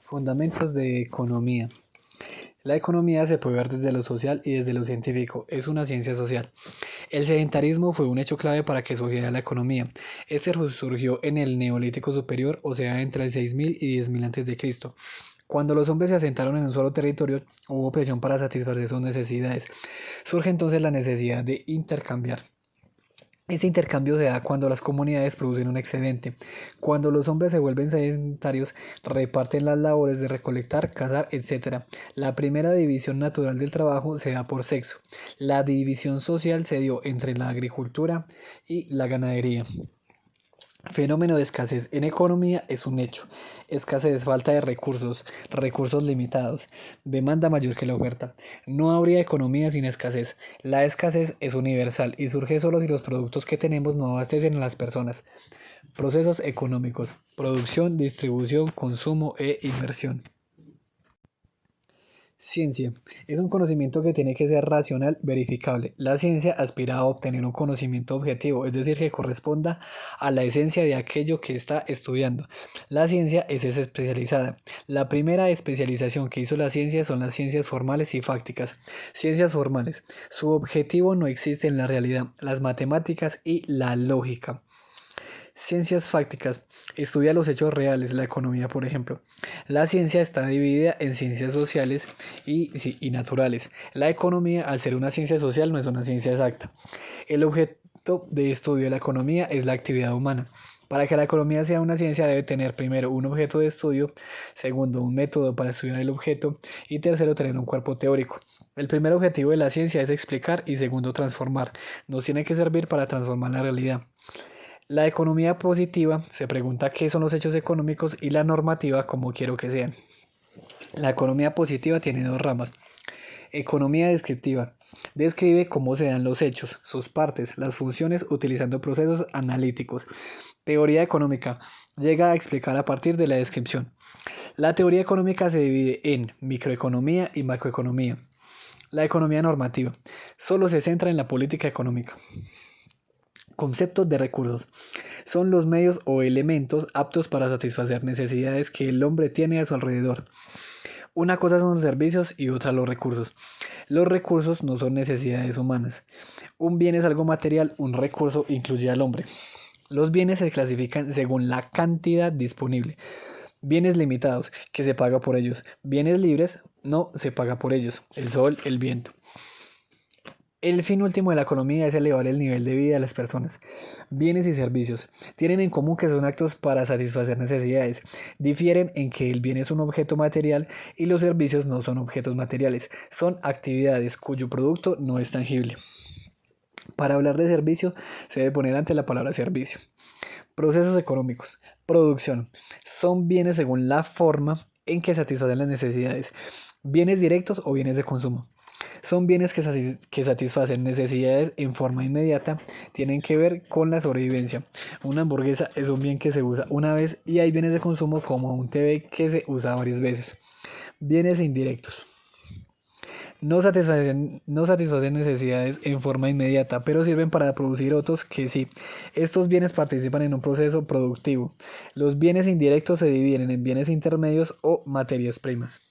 Fundamentos de economía. La economía se puede ver desde lo social y desde lo científico. Es una ciencia social. El sedentarismo fue un hecho clave para que surgiera la economía. Este surgió en el Neolítico Superior, o sea, entre el 6000 y 10.000 a.C. Cuando los hombres se asentaron en un solo territorio, hubo presión para satisfacer sus necesidades. Surge entonces la necesidad de intercambiar. Este intercambio se da cuando las comunidades producen un excedente. Cuando los hombres se vuelven sedentarios, reparten las labores de recolectar, cazar, etc. La primera división natural del trabajo se da por sexo. La división social se dio entre la agricultura y la ganadería. Fenómeno de escasez en economía es un hecho. Escasez, falta de recursos, recursos limitados, demanda mayor que la oferta. No habría economía sin escasez. La escasez es universal y surge solo si los productos que tenemos no abastecen a las personas. Procesos económicos, producción, distribución, consumo e inversión. Ciencia. Es un conocimiento que tiene que ser racional, verificable. La ciencia aspira a obtener un conocimiento objetivo, es decir, que corresponda a la esencia de aquello que está estudiando. La ciencia es especializada. La primera especialización que hizo la ciencia son las ciencias formales y fácticas. Ciencias formales. Su objetivo no existe en la realidad, las matemáticas y la lógica. Ciencias fácticas. Estudia los hechos reales, la economía, por ejemplo. La ciencia está dividida en ciencias sociales y naturales. La economía, al ser una ciencia social, no es una ciencia exacta. El objeto de estudio de la economía es la actividad humana. Para que la economía sea una ciencia debe tener primero un objeto de estudio, segundo un método para estudiar el objeto y tercero tener un cuerpo teórico. El primer objetivo de la ciencia es explicar y segundo transformar. Nos tiene que servir para transformar la realidad. La economía positiva se pregunta qué son los hechos económicos y la normativa cómo quiero que sean. La economía positiva tiene dos ramas. Economía descriptiva. Describe cómo se dan los hechos, sus partes, las funciones utilizando procesos analíticos. Teoría económica. Llega a explicar a partir de la descripción. La teoría económica se divide en microeconomía y macroeconomía. La economía normativa. Solo se centra en la política económica. Conceptos de recursos. Son los medios o elementos aptos para satisfacer necesidades que el hombre tiene a su alrededor. Una cosa son los servicios y otra los recursos. Los recursos no son necesidades humanas. Un bien es algo material, un recurso incluye al hombre. Los bienes se clasifican según la cantidad disponible. Bienes limitados, que se paga por ellos. Bienes libres, no se paga por ellos. El sol, el viento. El fin último de la economía es elevar el nivel de vida de las personas. Bienes y servicios tienen en común que son actos para satisfacer necesidades. Difieren en que el bien es un objeto material y los servicios no son objetos materiales. Son actividades cuyo producto no es tangible. Para hablar de servicio se debe poner ante la palabra servicio. Procesos económicos. Producción. Son bienes según la forma en que satisfacen las necesidades. Bienes directos o bienes de consumo. Son bienes que satisfacen necesidades en forma inmediata, tienen que ver con la sobrevivencia. Una hamburguesa es un bien que se usa una vez y hay bienes de consumo como un TV que se usa varias veces. Bienes indirectos. No satisfacen necesidades en forma inmediata, pero sirven para producir otros que sí. Estos bienes participan en un proceso productivo. Los bienes indirectos se dividen en bienes intermedios o materias primas.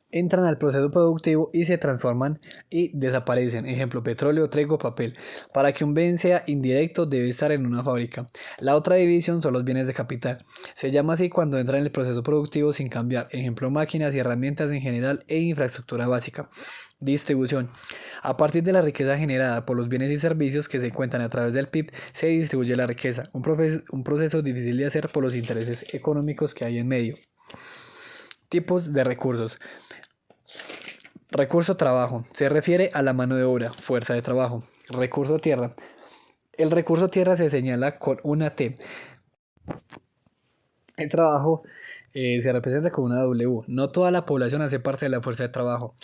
Entran al proceso productivo y se transforman y desaparecen. Ejemplo, petróleo, trigo, papel. Para que un bien sea indirecto debe estar en una fábrica. La otra división son los bienes de capital. Se llama así cuando entran en el proceso productivo sin cambiar. Ejemplo, máquinas y herramientas en general e infraestructura básica. Distribución. A partir de la riqueza generada por los bienes y servicios que se cuentan a través del PIB, se distribuye la riqueza. Un proceso difícil de hacer por los intereses económicos que hay en medio. Tipos de recursos. Recurso trabajo. Se refiere a la mano de obra, fuerza de trabajo. Recurso tierra. El recurso tierra se señala con una T. El trabajo se representa con una W. No toda la población hace parte de la fuerza de trabajo.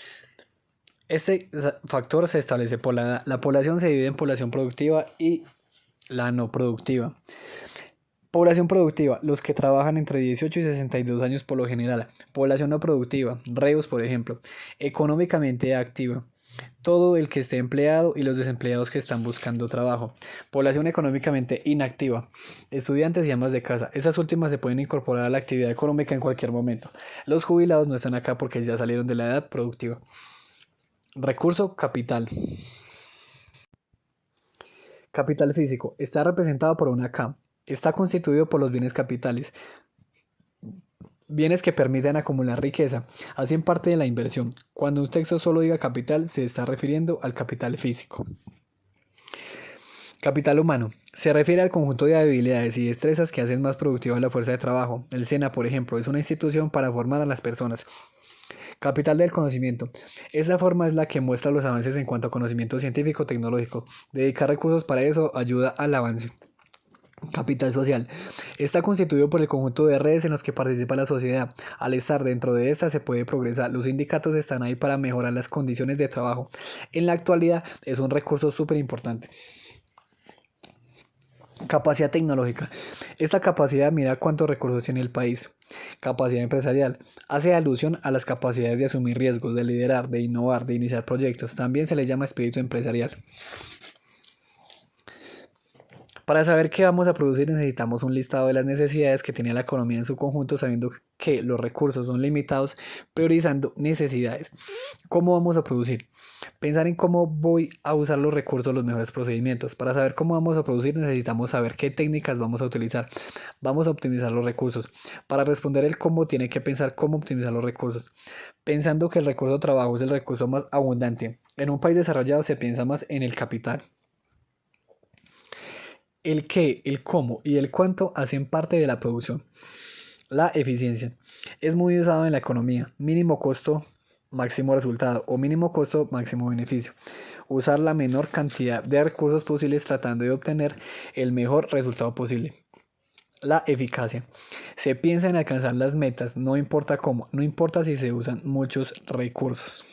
Este factor se establece por la edad. La población se divide en población productiva y la no productiva. Población productiva, los que trabajan entre 18 y 62 años por lo general. Población no productiva, reos por ejemplo. Económicamente activa. todo el que esté empleado y los desempleados que están buscando trabajo, población económicamente inactiva, estudiantes y amas de casa. Esas últimas se pueden incorporar a la actividad económica en cualquier momento. Los jubilados no están acá porque ya salieron de la edad productiva. Recurso capital. Capital físico. Está representado por una K. Está constituido por los bienes capitales. Bienes que permiten acumular riqueza, hacen parte de la inversión. Cuando un texto solo diga capital, se está refiriendo al capital físico. Capital humano. Se refiere al conjunto de habilidades y destrezas que hacen más productiva la fuerza de trabajo. El SENA, por ejemplo, es una institución para formar a las personas. Capital del conocimiento. Esa forma es la que muestra los avances en cuanto a conocimiento científico-tecnológico. Dedicar recursos para eso ayuda al avance. Capital social. Está constituido por el conjunto de redes en las que participa la sociedad. Al estar dentro de esta se puede progresar. Los sindicatos están ahí para mejorar las condiciones de trabajo. En la actualidad es un recurso súper importante. Capacidad tecnológica. Esta capacidad mira cuántos recursos tiene el país. Capacidad empresarial. Hace alusión a las capacidades de asumir riesgos, de liderar, de innovar, de iniciar proyectos. También se le llama espíritu empresarial. Para saber qué vamos a producir necesitamos un listado de las necesidades que tiene la economía en su conjunto, sabiendo que los recursos son limitados, priorizando necesidades. ¿Cómo vamos a producir? Pensar en cómo voy a usar los recursos, los mejores procedimientos. Para saber cómo vamos a producir necesitamos saber qué técnicas vamos a utilizar. Vamos a optimizar los recursos. Para responder el cómo tiene que pensar cómo optimizar los recursos. Pensando que el recurso trabajo es el recurso más abundante. En un país desarrollado se piensa más en el capital. El qué, el cómo y el cuánto hacen parte de la producción. La eficiencia es muy usado en la economía. Mínimo costo, máximo resultado o mínimo costo, máximo beneficio. Usar la menor cantidad de recursos posibles tratando de obtener el mejor resultado posible. La eficacia. Se piensa en alcanzar las metas, no importa cómo, no importa si se usan muchos recursos.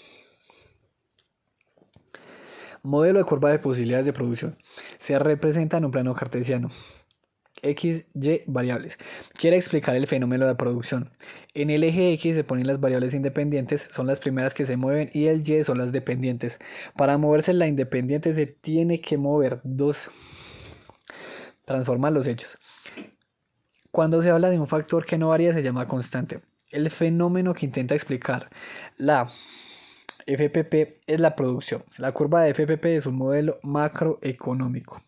Modelo de curva de posibilidades de producción. Se representa en un plano cartesiano. X, Y variables. Quiere explicar el fenómeno de producción. En el eje X se ponen las variables independientes, son las primeras que se mueven, y el Y son las dependientes. Para moverse la independiente se tiene que mover dos. Transformar los hechos. Cuando se habla de un factor que no varía se llama constante. El fenómeno que intenta explicar la FPP es la producción. La curva de FPP es un modelo macroeconómico.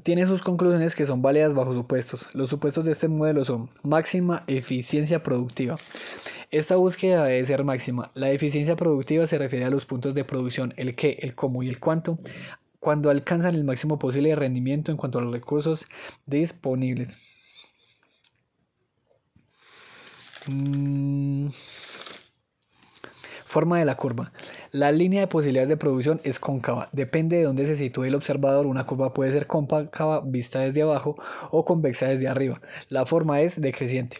Tiene sus conclusiones que son válidas bajo supuestos. Los supuestos de este modelo son máxima eficiencia productiva. Esta búsqueda debe ser máxima. La eficiencia productiva se refiere a los puntos de producción, el qué, el cómo y el cuánto, cuando alcanzan el máximo posible de rendimiento en cuanto a los recursos disponibles. Forma de la curva. La línea de posibilidades de producción es cóncava. Depende de dónde se sitúe el observador. Una curva puede ser cóncava vista desde abajo o convexa desde arriba. La forma es decreciente.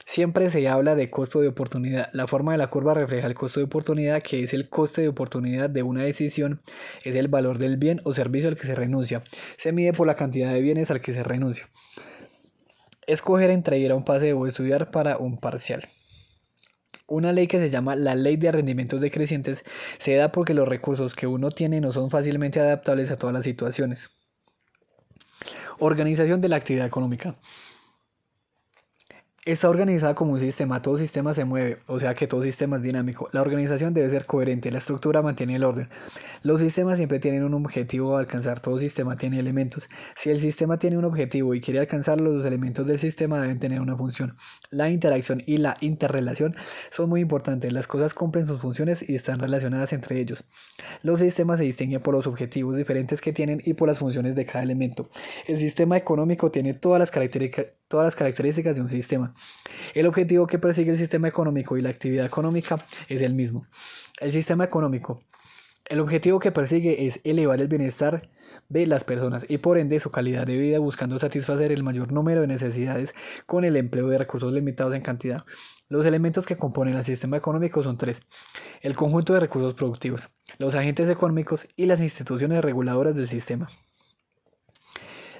Siempre se habla de costo de oportunidad. La forma de la curva refleja el costo de oportunidad, que es el coste de oportunidad de una decisión. Es el valor del bien o servicio al que se renuncia. Se mide por la cantidad de bienes al que se renuncia. Escoger entre ir a un paseo o estudiar para un parcial. Una ley que se llama la ley de rendimientos decrecientes se da porque los recursos que uno tiene no son fácilmente adaptables a todas las situaciones. Organización de la actividad económica. Está organizada como un sistema, todo sistema se mueve, o sea que todo sistema es dinámico. La organización debe ser coherente, la estructura mantiene el orden. Los sistemas siempre tienen un objetivo a alcanzar, todo sistema tiene elementos. Si el sistema tiene un objetivo y quiere alcanzarlo, los elementos del sistema deben tener una función. La interacción y la interrelación son muy importantes, las cosas cumplen sus funciones y están relacionadas entre ellos. Los sistemas se distinguen por los objetivos diferentes que tienen y por las funciones de cada elemento. El sistema económico tiene todas las características de un sistema. El objetivo que persigue el sistema económico y la actividad económica es el mismo. El sistema económico, el objetivo que persigue es elevar el bienestar de las personas y por ende su calidad de vida, buscando satisfacer el mayor número de necesidades con el empleo de recursos limitados en cantidad. Los elementos que componen el sistema económico son tres: el conjunto de recursos productivos, los agentes económicos y las instituciones reguladoras del sistema.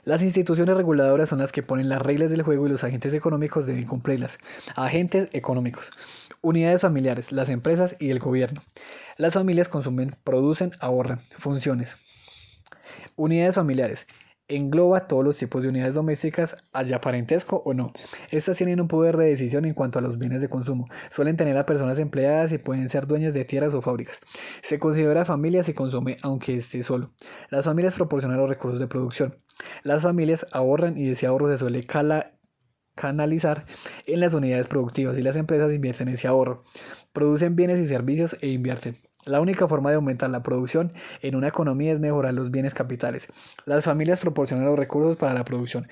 Las instituciones reguladoras son las que ponen las reglas del juego y los agentes económicos deben cumplirlas. Agentes económicos. Unidades familiares, las empresas y el gobierno. Las familias consumen, producen, ahorran. Funciones. Unidades familiares. Engloba todos los tipos de unidades domésticas, haya parentesco o no. Estas tienen un poder de decisión en cuanto a los bienes de consumo. Suelen tener a personas empleadas y pueden ser dueñas de tierras o fábricas. Se considera familia si consume aunque esté solo. Las familias proporcionan los recursos de producción. Las familias ahorran y ese ahorro se suele canalizar en las unidades productivas y las empresas invierten ese ahorro. Producen bienes y servicios e invierten. La única forma de aumentar la producción en una economía es mejorar los bienes capitales. Las familias proporcionan los recursos para la producción.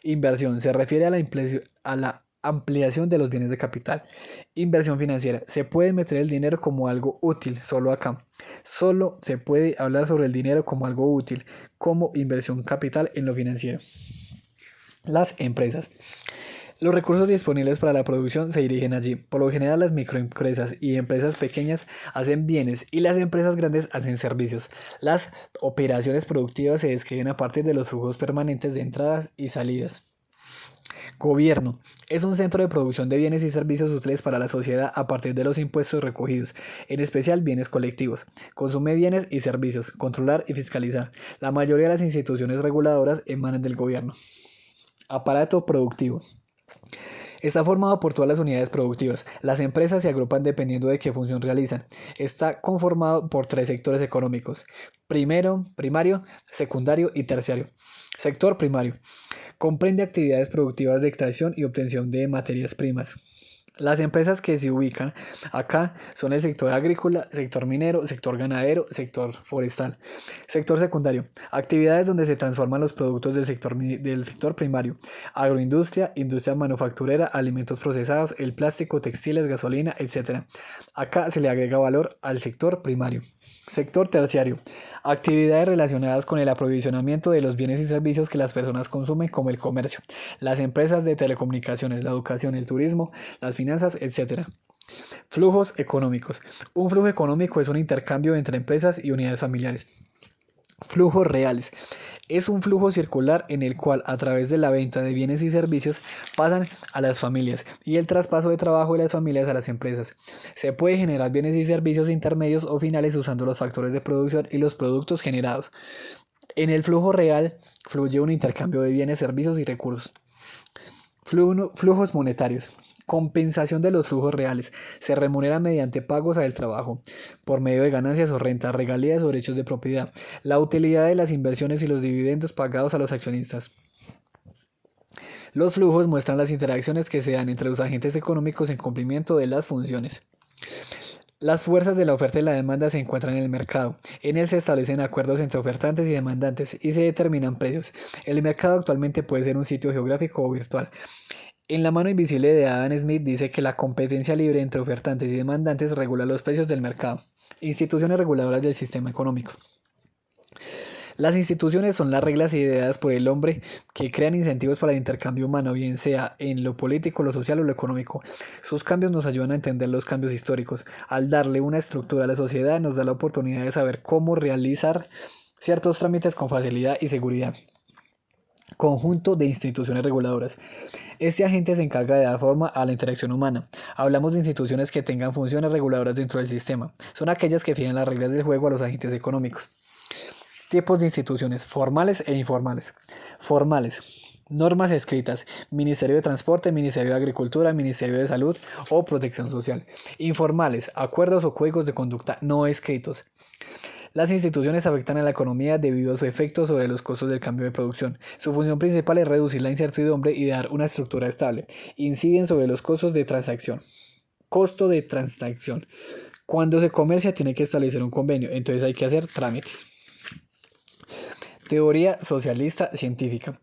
Inversión se refiere a la ampliación de los bienes de capital. Inversión financiera. Se puede meter el dinero como algo útil, solo acá. Solo se puede hablar sobre el dinero como algo útil, como inversión capital en lo financiero. Las empresas. Los recursos disponibles para la producción se dirigen allí. Por lo general las microempresas y empresas pequeñas hacen bienes y las empresas grandes hacen servicios. Las operaciones productivas se describen a partir de los flujos permanentes de entradas y salidas. Gobierno. Es un centro de producción de bienes y servicios útiles para la sociedad a partir de los impuestos recogidos, en especial bienes colectivos. Consume bienes y servicios, controlar y fiscalizar. La mayoría de las instituciones reguladoras emanan del gobierno. Aparato productivo. Está formado por todas las unidades productivas. Las empresas se agrupan dependiendo de qué función realizan. Está conformado por 3 sectores económicos: primario, secundario y terciario. Sector primario. Comprende actividades productivas de extracción y obtención de materias primas. Las empresas que se ubican acá son el sector agrícola, sector minero, sector ganadero, sector forestal. Sector secundario. Actividades donde se transforman los productos del sector primario. Agroindustria, industria manufacturera, alimentos procesados, el plástico, textiles, gasolina, etc. Acá se le agrega valor al sector primario. Sector terciario. Actividades relacionadas con el aprovisionamiento de los bienes y servicios que las personas consumen, como el comercio, las empresas de telecomunicaciones, la educación, el turismo, las finanzas, etc. Flujos económicos. Un flujo económico es un intercambio entre empresas y unidades familiares. Flujos reales. Es un flujo circular en el cual, a través de la venta de bienes y servicios, pasan a las familias y el traspaso de trabajo de las familias a las empresas. Se puede generar bienes y servicios intermedios o finales usando los factores de producción y los productos generados. En el flujo real fluye un intercambio de bienes, servicios y recursos. Flujos monetarios. Compensación de los flujos reales. Se remunera mediante pagos al trabajo, por medio de ganancias o rentas, regalías o derechos de propiedad, la utilidad de las inversiones y los dividendos pagados a los accionistas. Los flujos muestran las interacciones que se dan entre los agentes económicos en cumplimiento de las funciones. Las fuerzas de la oferta y la demanda se encuentran en el mercado. En él se establecen acuerdos entre ofertantes y demandantes y se determinan precios. El mercado actualmente puede ser un sitio geográfico o virtual. En La mano invisible de Adam Smith dice que la competencia libre entre ofertantes y demandantes regula los precios del mercado. Instituciones reguladoras del sistema económico. Las instituciones son las reglas ideadas por el hombre que crean incentivos para el intercambio humano, bien sea en lo político, lo social o lo económico. Sus cambios nos ayudan a entender los cambios históricos. Al darle una estructura a la sociedad, nos da la oportunidad de saber cómo realizar ciertos trámites con facilidad y seguridad. Conjunto de instituciones reguladoras. Este agente se encarga de dar forma a la interacción humana. Hablamos de instituciones que tengan funciones reguladoras dentro del sistema. Son aquellas que fijan las reglas del juego a los agentes económicos. Tipos de instituciones: formales e informales. Formales. Normas escritas: Ministerio de Transporte, Ministerio de Agricultura, Ministerio de Salud o Protección Social. Informales: acuerdos o códigos de conducta no escritos. Las instituciones afectan a la economía debido a su efecto sobre los costos del cambio de producción. Su función principal es reducir la incertidumbre y dar una estructura estable. Inciden sobre los costos de transacción. Costo de transacción. Cuando se comercia tiene que establecer un convenio, entonces hay que hacer trámites. Teoría socialista científica.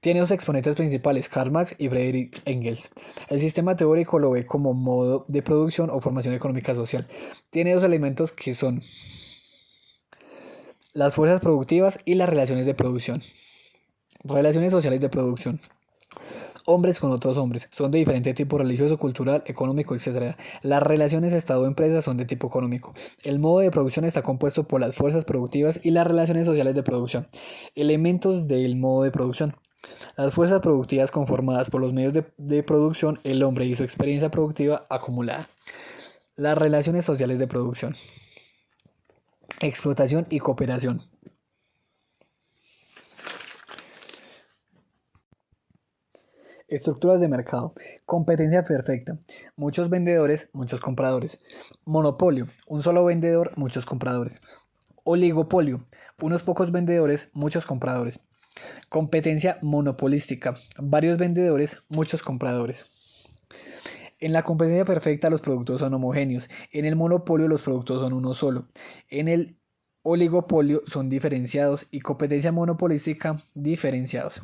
Tiene dos exponentes principales, Karl Marx y Friedrich Engels. El sistema teórico lo ve como modo de producción o formación económica social. Tiene dos elementos que son las fuerzas productivas y las relaciones de producción. Relaciones sociales de producción. Hombres con otros hombres, son de diferente tipo religioso, cultural, económico, etc. Las relaciones Estado-empresa son de tipo económico. El modo de producción está compuesto por las fuerzas productivas y las relaciones sociales de producción. Elementos del modo de producción. Las fuerzas productivas conformadas por los medios de producción, el hombre y su experiencia productiva acumulada. Las relaciones sociales de producción. Explotación y cooperación. Estructuras de mercado. Competencia perfecta. Muchos vendedores, muchos compradores. Monopolio. Un solo vendedor, muchos compradores. Oligopolio. Unos pocos vendedores, muchos compradores. Competencia monopolística. Varios vendedores, muchos compradores. En la competencia perfecta los productos son homogéneos. En el monopolio los productos son uno solo. En el oligopolio son diferenciados y competencia monopolística diferenciados.